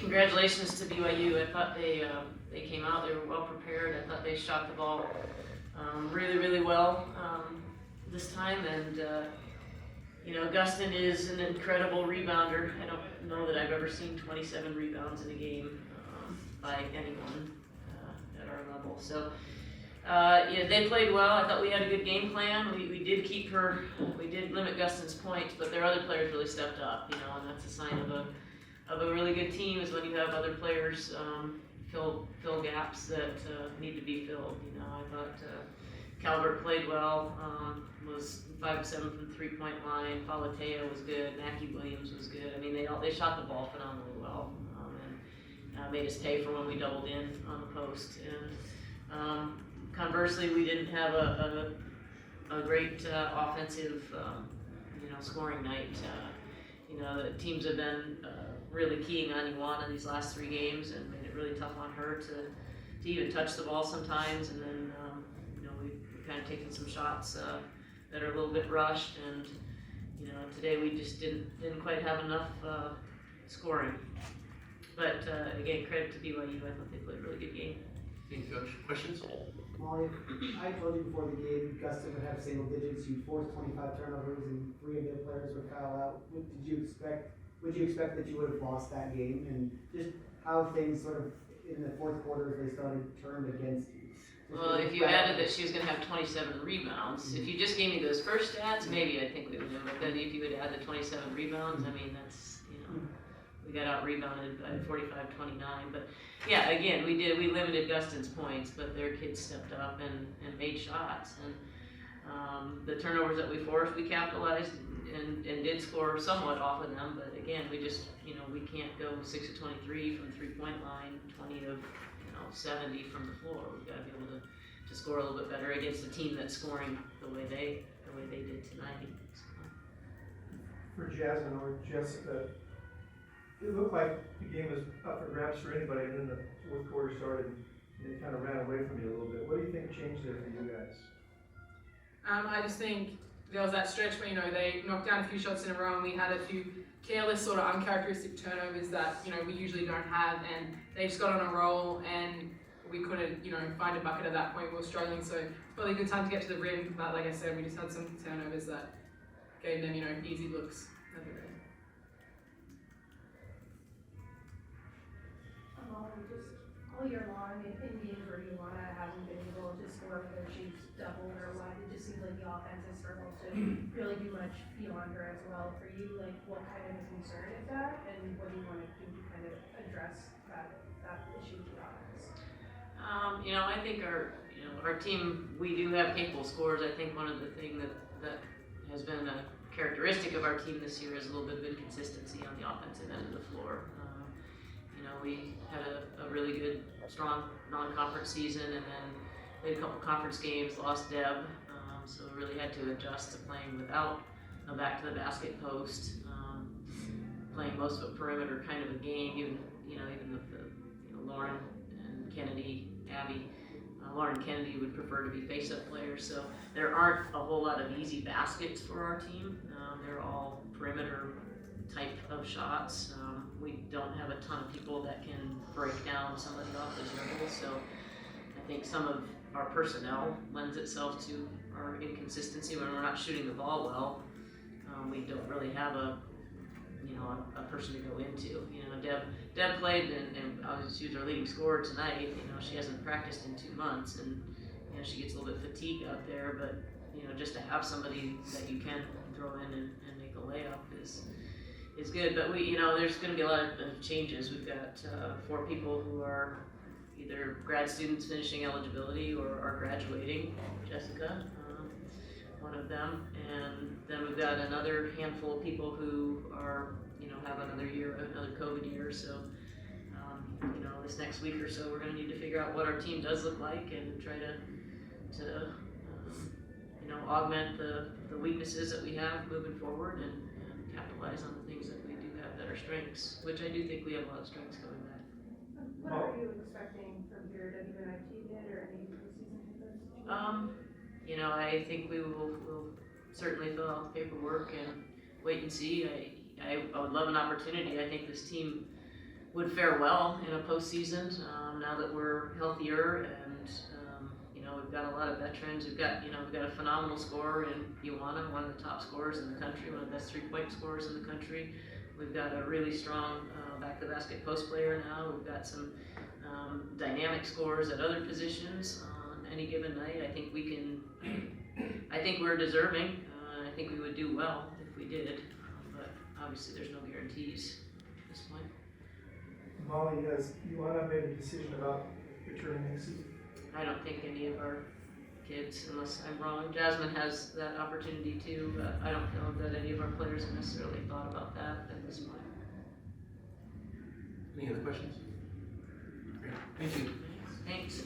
congratulations to BYU. I thought they came out, they were well prepared. I thought they shot the ball really well this time, and you know, Augustin is an incredible rebounder. I don't know that I've ever seen 27 rebounds in a game by anyone at our level. So yeah, they played well. I thought we had a good game plan. We did keep her, we did limit Gustin's points, but their other players really stepped up, you know, and that's a sign of a really good team, is when you have other players fill gaps that need to be filled. You know, I thought Calvert played well, was 5 of 7 from the 3-point line. Falatea was good. Mackie Williams was good. I mean, they shot the ball phenomenally well, and made us pay for when we doubled in on the post. And conversely, we didn't have a great offensive, you know, scoring night. You know, the teams have been really keying on Ioana these last 3 games, and made it really tough on her to even touch the ball sometimes. And then, you know, we've kind of taken some shots that are a little bit rushed, and you know, today we just didn't quite have enough scoring. But again, credit to BYU. I thought they played a really good game. Thank you, Coach. Questions? Molly, I told you before the game, Gustin would have single digits. You forced 25 turnovers, and 3 of their players would foul out. Would you expect that you would have lost that game? And just how things sort of in the fourth quarter, as they started, turned against you? Well, if you added that she was going to have 27 rebounds, if you just gave me those first stats, maybe I think we would have. But then if you would add the 27 rebounds, I mean, that's, you know, we got out rebounded by 45-29. But yeah, again, we limited Gustin's points, but their kids stepped up and made shots. And the turnovers that we forced, we capitalized and did score somewhat off of them. But again, we just, you know, we can't go 6 of 23 from the 3-point line, 20 of 70 from the floor. We've got to be able to score a little bit better against a team that's scoring the way they did tonight. For Jasmine or Jessica, it looked like the game was up for grabs for anybody, and then the fourth quarter started and it kind of ran away from you a little bit. What do you think changed there for you guys? I just think there was that stretch where, you know, they knocked down a few shots in a row, and we had a few careless, sort of uncharacteristic turnovers that, you know, we usually don't have, and they just got on a roll, and we couldn't, you know, find a bucket at that point. We were struggling, so probably a good time to get to the rim, but like I said, we just had some turnovers that gave them, you know, easy looks at the rim. Just all year long in games where Ioana hasn't been able to score, whether she's doubled or what, it just seems like the offense has struggled to really do much beyond her as well. For you, like, what kind of a concern is that, and what do you want to do to kind of address that issue with the offense? You know, I think our team, we do have capable scorers. I think one of the things that has been a characteristic of our team this year is a little bit of inconsistency on the offensive end of the floor. You know, we had a really good, strong non-conference season, and then we had a couple conference games, lost Deb, so we really had to adjust to playing without a back to the basket post, playing most of a perimeter kind of a game. Even Lauren and Kennedy, Abby. Lauren Kennedy would prefer to be face-up players, so there aren't a whole lot of easy baskets for our team. They're all perimeter type of shots. We don't have a ton of people that can break down somebody off the dribble, so I think some of our personnel lends itself to our inconsistency when we're not shooting the ball well. We don't really have a person to go into. You know, Deb played, and she was our leading scorer tonight. You know, she hasn't practiced in 2 months, and you know, she gets a little bit fatigued out there. But you know, just to have somebody that you can throw in and make a layup is good. But there's going to be a lot of changes. We've got 4 people who are either grad students finishing eligibility or are graduating. Jessica, one of them, and then we've got another handful of people who are, have another COVID year. So, this next week or so, we're going to need to figure out what our team does look like and try to augment the weaknesses that we have moving forward and capitalize on the things that we do have that are strengths, which I do think we have a lot of strengths going back. What are you expecting from your WBB bid or any preseason tickets? I think we'll certainly fill out the paperwork and wait and see. I would love an opportunity. I think this team would fare well in a postseason, now that we're healthier and, you know, we've got a lot of veterans. We've got a phenomenal scorer in Ioana, one of the top scorers in the country, one of the best 3-point scorers in the country. We've got a really strong back-to-basket post player now. We've got some dynamic scorers at other positions on any given night. I think we're deserving. I think we would do well if we did, but obviously there's no guarantees at this point. Molly, has Ioana made a decision about returning next season? I don't think any of our kids, unless I'm wrong. Jasmine has that opportunity too, but I don't know that any of our players have necessarily thought about that at this point. Any other questions? Great. Thank you. Thanks.